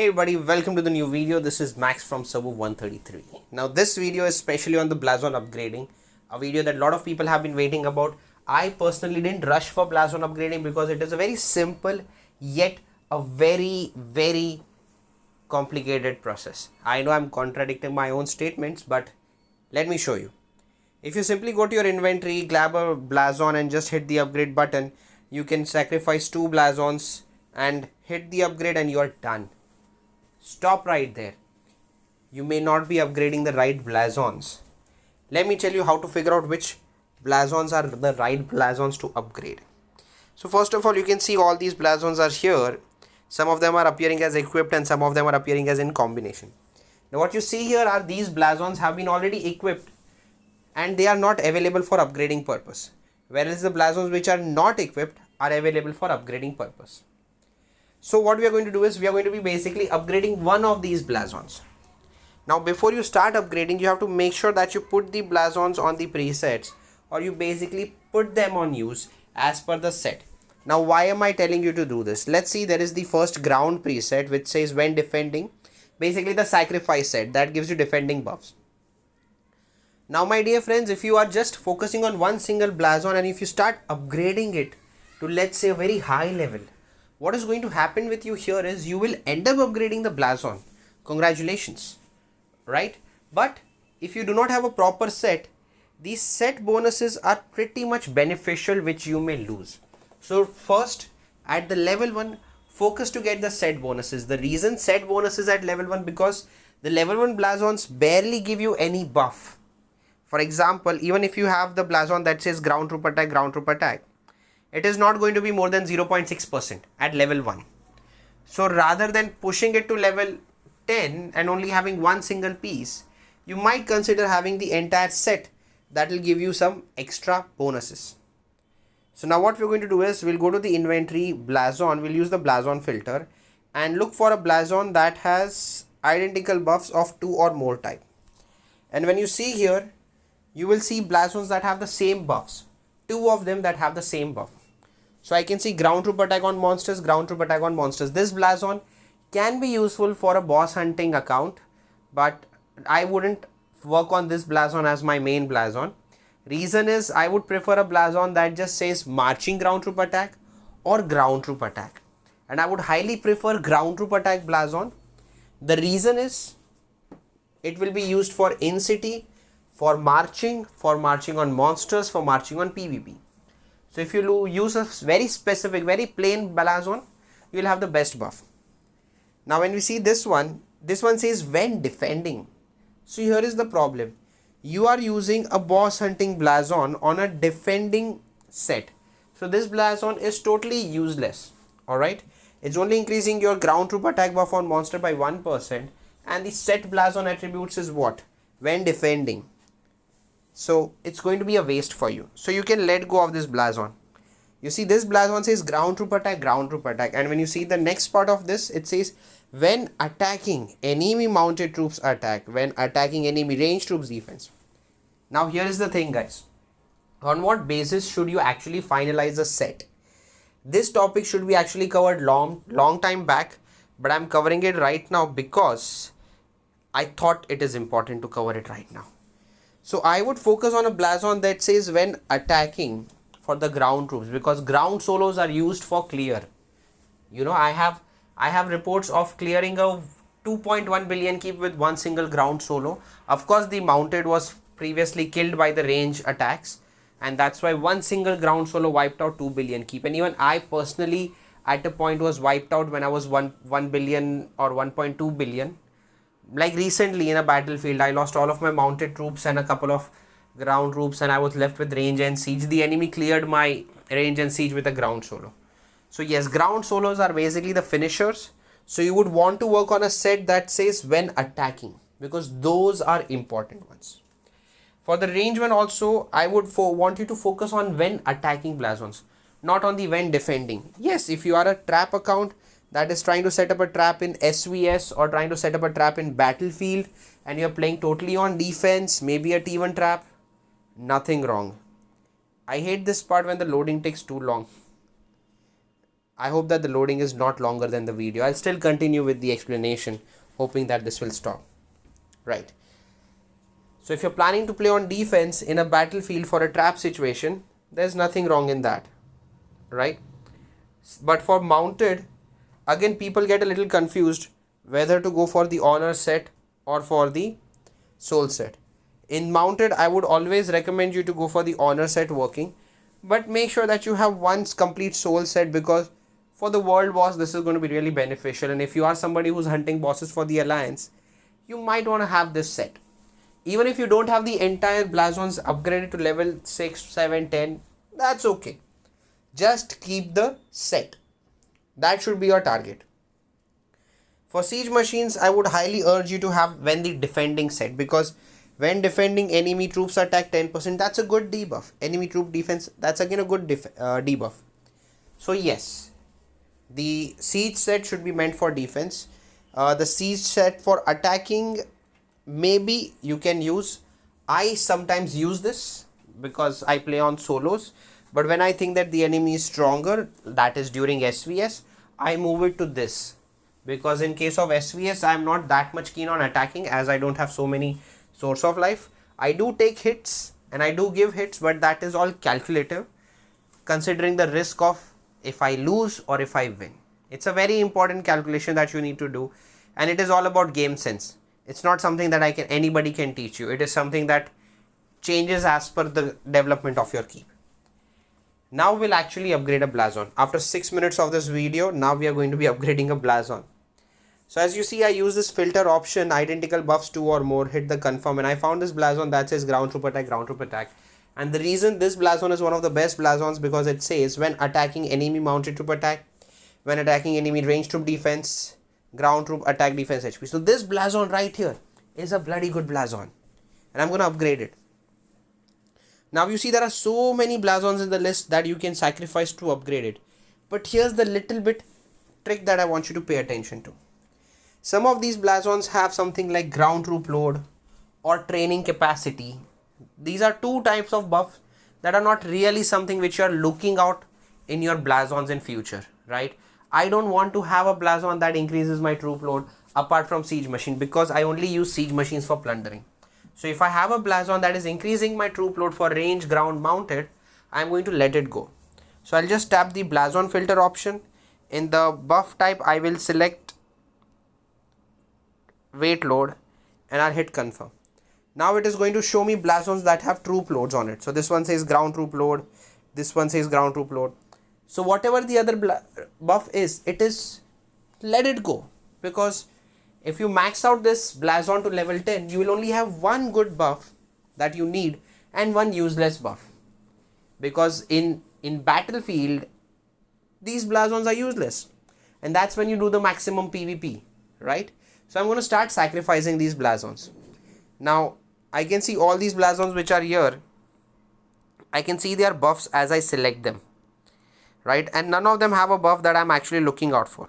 Hey everybody, welcome to the new video. This is Max from Server 133. Now this video is specially on the Blazon upgrading, a video that a lot of people have been waiting about. I personally didn't rush for Blazon upgrading because it is a very simple yet a very complicated process. I know I'm contradicting my own statements, but let me show you. If you simply go to your inventory, grab a Blazon and just hit the upgrade button, you can sacrifice 2 Blazons and hit the upgrade and you are done. Stop right there. You may not be upgrading the right Blazons. Let me tell you how to figure out which Blazons are the right Blazons to upgrade. So first of all, you can see all these Blazons are here. Some of them are appearing as equipped and some of them are appearing as in combination. Now what you see here are these Blazons have been already equipped and they are not available for upgrading purpose, whereas the Blazons which are not equipped are available for upgrading purpose. So what we are going to do is we are going to be basically upgrading one of these Blazons. Now before you start upgrading, you have to make sure that you put the Blazons on the presets, or you basically put them on use as per the set. Now why am I telling you to do this? Let's see, there is the first ground preset which says when defending, basically the sacrifice set that gives you defending buffs. Now my dear friends, if you are just focusing on one single Blazon and if you start upgrading it to, let's say, a very high level, what is going to happen with you here is you will end up upgrading the Blazon. Congratulations, right? But if you do not have a proper set, these set bonuses are pretty much beneficial which you may lose. So first, at the level 1, focus to get the set bonuses. The reason set bonuses at level 1 because the level 1 Blazons barely give you any buff. For example, even if you have the Blazon that says ground troop attack, it is not going to be more than 0.6% at level 1. So rather than pushing it to level 10 and only having one single piece, you might consider having the entire set that will give you some extra bonuses. So now what we're going to do is we'll go to the inventory Blazon, we'll use the Blazon filter and look for a Blazon that has identical buffs of 2 or more type. And when you see here, you will see Blazons that have the same buffs, 2 of them that have the same buff. So I can see ground troop attack on monsters, ground troop attack on monsters. This Blazon can be useful for a boss hunting account, but I wouldn't work on this Blazon as my main Blazon. Reason is I would prefer a Blazon that just says marching ground troop attack or ground troop attack. And I would highly prefer ground troop attack Blazon. The reason is it will be used for in-city, for marching on monsters, for marching on PvP. So if you use a very specific, very plain Blazon, you will have the best buff. Now when we see this one says when defending. So here is the problem. You are using a boss hunting Blazon on a defending set. So this Blazon is totally useless. Alright. It's only increasing your ground troop attack buff on monster by 1%. And the set Blazon attributes is what? When defending. So it's going to be a waste for you. So you can let go of this Blazon. You see this Blazon says ground troop attack. And when you see the next part of this, it says when attacking enemy mounted troops attack, when attacking enemy ranged troops defense. Now here is the thing guys. On what basis should you actually finalize a set? This topic should be actually covered long time back, but I'm covering it right now because I thought it is important to cover it right now. So I would focus on a Blazon that says when attacking for the ground troops, because ground solos are used for clear. You know, I have reports of clearing a 2.1 billion keep with one single ground solo. Of course, the mounted was previously killed by the range attacks, and that's why one single ground solo wiped out 2 billion keep. And even I personally at a point was wiped out when I was 1 billion or 1.2 billion. Like recently in a battlefield, I lost all of my mounted troops and a couple of ground troops and I was left with range and siege. The enemy cleared my range and siege with a ground solo. So yes, ground solos are basically the finishers. So you would want to work on a set that says when attacking, because those are important ones. For the range one also, I would want you to focus on when attacking Blazons, not on the when defending. Yes, if you are a trap account that is trying to set up a trap in SVS or trying to set up a trap in battlefield and you're playing totally on defense, maybe a T1 trap, nothing wrong. I hate this part when the loading takes too long. I hope that the loading is not longer than the video. I'll still continue with the explanation, hoping that this will stop. Right. So if you're planning to play on defense in a battlefield for a trap situation, there's nothing wrong in that. Right. But for mounted, again people get a little confused whether to go for the honor set or for the soul set. In mounted, I would always recommend you to go for the honor set working, but make sure that you have one complete soul set, because for the world boss this is going to be really beneficial. And if you are somebody who's hunting bosses for the alliance, you might want to have this set. Even if you don't have the entire blazons upgraded to level 6, 7, 10, that's okay. Just keep the set. That should be your target. For siege machines, I would highly urge you to have when the defending set, because when defending, enemy troops attack 10%, that's a good debuff. Enemy troop defense, that's again a good debuff. So yes, the siege set should be meant for defense. The siege set for attacking, maybe you can use. I sometimes use this because I play on solos, but when I think that the enemy is stronger, that is during SVS, I move it to this, because in case of SVS I am not that much keen on attacking, as I don't have so many source of life. I do take hits and I do give hits, but that is all calculative, considering the risk of if I lose or if I win. It's a very important calculation that you need to do, and it is all about game sense. It's not something that anybody can teach you. It is something that changes as per the development of your keep. Now we'll actually upgrade a blazon. After 6 minutes of this video, now we are going to be upgrading a blazon. So as you see, I use this filter option, identical buffs 2 or more, hit the confirm, and I found this blazon that says ground troop attack, ground troop attack. And the reason this blazon is one of the best blazons, because it says when attacking enemy mounted troop attack, when attacking enemy ranged troop defense, ground troop attack defense HP. So this blazon right here is a bloody good blazon, and I'm going to upgrade it. Now you see there are so many blazons in the list that you can sacrifice to upgrade it. But here's the little bit trick that I want you to pay attention to. Some of these blazons have something like ground troop load or training capacity. These are two types of buffs that are not really something which you are looking out in your blazons in future, right? I don't want to have a blazon that increases my troop load apart from siege machine, because I only use siege machines for plundering. So if I have a blazon that is increasing my troop load for range ground mounted, I'm going to let it go. So I'll just tap the blazon filter option. In the buff type, I will select weight load and I'll hit confirm. Now it is going to show me blazons that have troop loads on it. So this one says ground troop load, this one says ground troop load. So whatever the other buff is, let it go, because if you max out this blazon to level 10, you will only have one good buff that you need and one useless buff, because in battlefield these blazons are useless, and that's when you do the maximum PvP, right? So I'm going to start sacrificing these blazons. Now I can see all these blazons which are here. I can see their buffs as I select them, right? And none of them have a buff that I'm actually looking out for.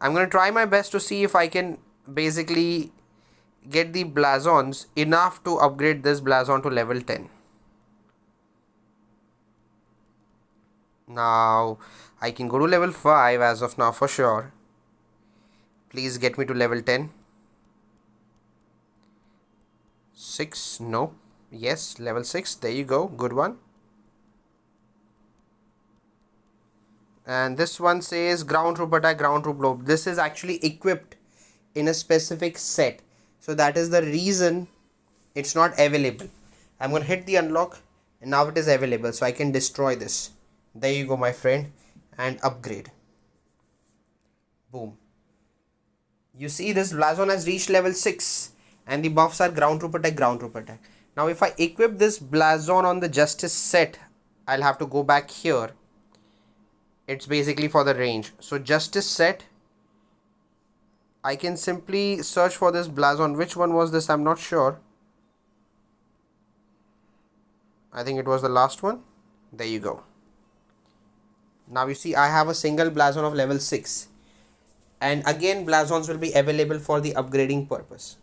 I'm going to try my best to see if I can basically get the blazons enough to upgrade this blazon to level 10. Now I can go to level 5 as of now for sure. Please get me to level 10. 6, no, yes, level 6, there you go, good one. And this one says ground troop attack, ground troop load. This is actually equipped in a specific set, so that is the reason it's not available. I'm going to hit the unlock, and now it is available, so I can destroy this. There you go, my friend, and upgrade. Boom. You see this blazon has reached level 6 and the buffs are ground troop attack, ground troop attack. Now if I equip this blazon on the justice set, I'll have to go back here. It's basically for the range. So justice set, I can simply search for this blazon. Which one was this? I'm not sure. I think it was the last one. There you go. Now you see I have a single blazon of level 6. And again blazons will be available for the upgrading purpose.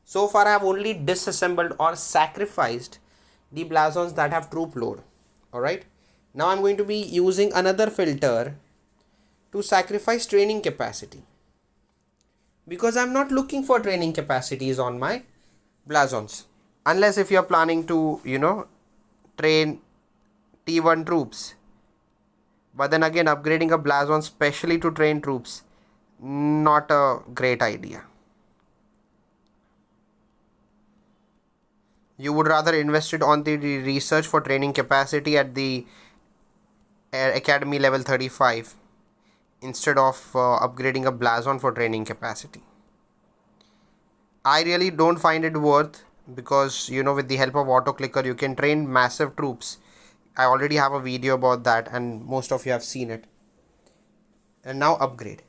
So far I have only disassembled or sacrificed the blazons that have troop load. Alright. Now I'm going to be using another filter to sacrifice training capacity, because I'm not looking for training capacities on my blazons, unless if you're planning to train T1 troops. But then again, upgrading a blazon specially to train troops, not a great idea. You would rather invest it on the research for training capacity at the academy level 35 instead of upgrading a blazon for training capacity. I really don't find it worth, because with the help of auto clicker you can train massive troops. I already have a video about that and most of you have seen it. And now upgrade.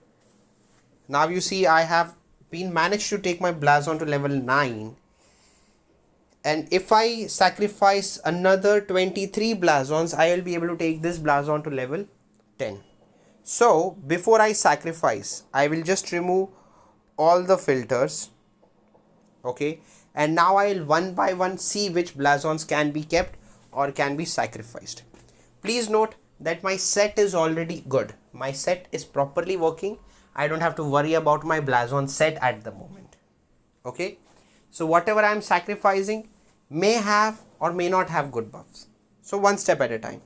Now you see I have been managed to take my blazon to level 9, and if I sacrifice another 23 blazons, I will be able to take this blazon to level 10. So before I sacrifice, I will just remove all the filters. Okay, and now I will one by one see which blazons can be kept or can be sacrificed. Please note that my set is already good. My set is properly working. I don't have to worry about my blazon set at the moment. Okay, so whatever I am sacrificing may have or may not have good buffs. So one step at a time.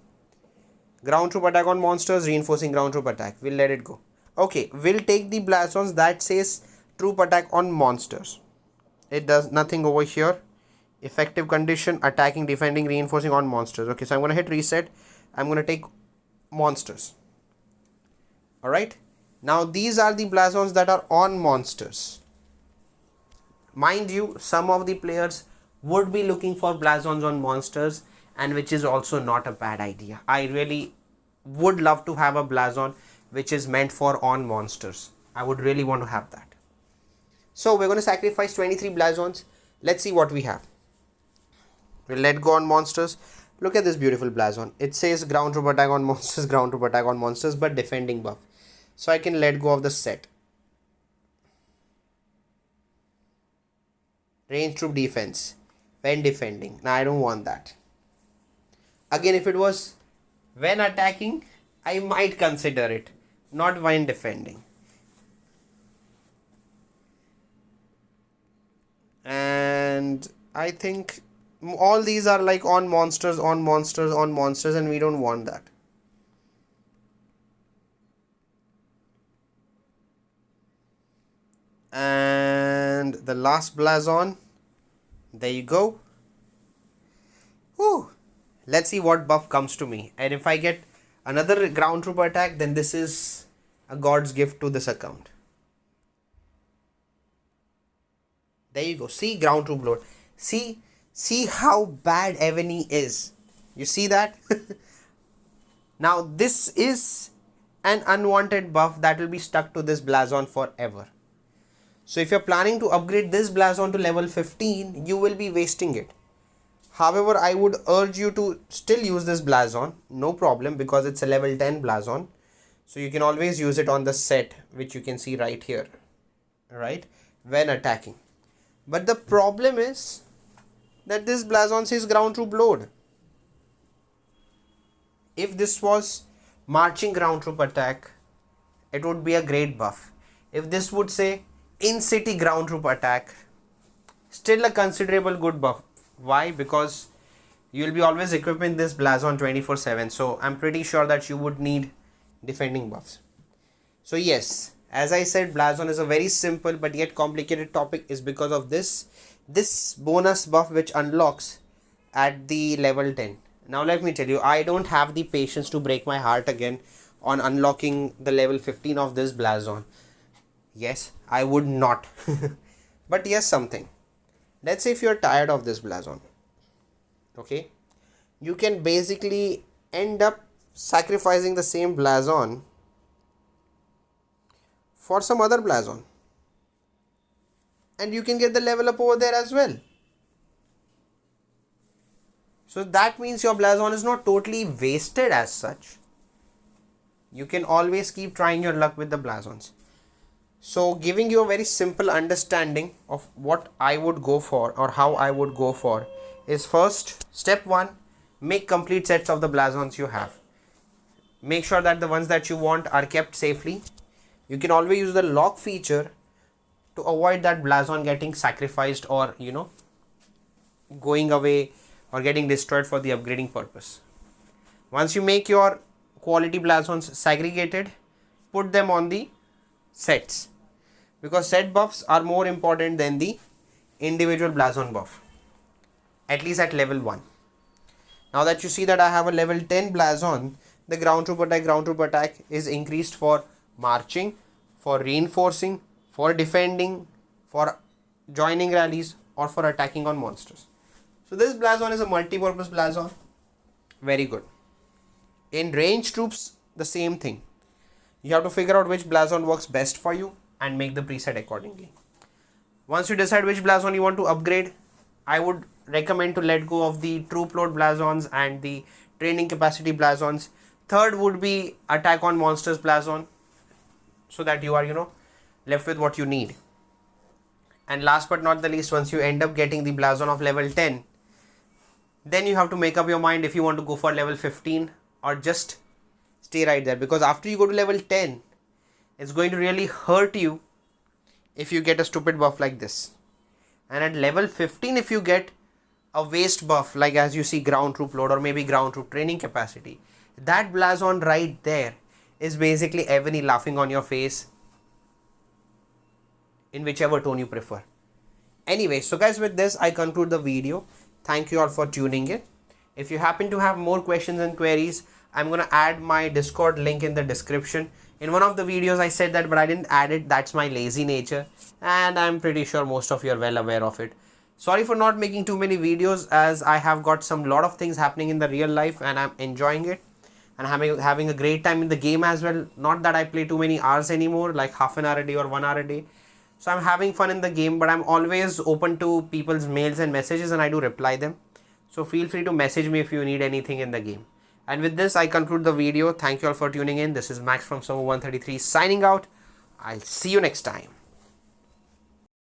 Ground troop attack on monsters, reinforcing ground troop attack. We'll let it go. Okay, we'll take the blazons that says troop attack on monsters. It does nothing over here. Effective condition, attacking, defending, reinforcing on monsters. Okay, so I'm going to hit reset. I'm going to take monsters. Alright. Now these are the blazons that are on monsters. Mind you, some of the players would be looking for blazons on monsters, and which is also not a bad idea. I really would love to have a blazon which is meant for on monsters. I would really want to have that. So we're going to sacrifice 23 blazons. Let's see what we have. We'll let go on monsters. Look at this beautiful blazon. It says ground troop attack on monsters, ground troop attack on monsters, but defending buff. So I can let go of the set. Range troop defense when defending. Now I don't want that. Again, if it was when attacking, I might consider it, not when defending. And I think all these are like on monsters, on monsters, on monsters, and we don't want that. And the last blazon, there you go. Whew. Let's see what buff comes to me. And if I get another ground troop attack, then this is a god's gift to this account. There you go. See, ground troop load. See how bad Evany is. You see that? Now this is an unwanted buff that will be stuck to this blazon forever. So if you're planning to upgrade this blazon to level 15, you will be wasting it. However, I would urge you to still use this blazon, no problem, because it's a level 10 blazon. So you can always use it on the set, which you can see right here, right, when attacking. But the problem is that this blazon says ground troop load. If this was marching ground troop attack, it would be a great buff. If this would say in-city ground troop attack, still a considerable good buff. Why? Because you will be always equipping this blazon 24/7. So I'm pretty sure that you would need defending buffs. So yes, as I said, blazon is a very simple but yet complicated topic, is because of this bonus buff which unlocks at the level 10. Now let me tell you, I don't have the patience to break my heart again on unlocking the level 15 of this blazon. Yes, I would not. But yes, something. Let's say if you're tired of this blazon, okay, you can basically end up sacrificing the same blazon for some other blazon, and you can get the level up over there as well. So that means your blazon is not totally wasted as such. You can always keep trying your luck with the blazons. So giving you a very simple understanding of what I would go for or how I would go for is, first, step 1, make complete sets of the blazons you have. make sure that the ones that you want are kept safely. You can always use the lock feature to avoid that blazon getting sacrificed or going away or getting destroyed for the upgrading purpose. Once you make your quality blazons segregated, put them on the sets, because set buffs are more important than the individual blazon buff, at least at level 1. Now that you see that I have a level 10 blazon, the ground troop attack is increased for marching, for reinforcing, for defending, for joining rallies, or for attacking on monsters. So this blazon is a multi-purpose blazon. Very good. In range troops, the same thing. You have to figure out which blazon works best for you and make the preset accordingly. Once you decide which blazon you want to upgrade, I would recommend to let go of the troop load blazons and the training capacity blazons. Third would be attack on monsters blazon, so that you are left with what you need. And last but not the least, once you end up getting the blazon of level 10, then you have to make up your mind if you want to go for level 15 or just stay right there, because after you go to level 10, it's going to really hurt you if you get a stupid buff like this. And at level 15, if you get a waste buff, like as you see ground troop load or maybe ground troop training capacity, that blazon right there is basically Ebony laughing on your face in whichever tone you prefer. Anyway, so guys, with this I conclude the video. Thank you all for tuning in. If you happen to have more questions and queries, I'm going to add my Discord link in the description. In one of the videos I said that, but I didn't add it. That's my lazy nature, and I'm pretty sure most of you are well aware of it. Sorry for not making too many videos, as I have got lot of things happening in the real life and I'm enjoying it and having a great time in the game as well. Not that I play too many hours anymore, like half an hour a day or 1 hour a day. So I'm having fun in the game, but I'm always open to people's mails and messages and I do reply them. So feel free to message me if you need anything in the game. And with this, I conclude the video. Thank you all for tuning in. This is Max from Summer 133 signing out. I'll see you next time.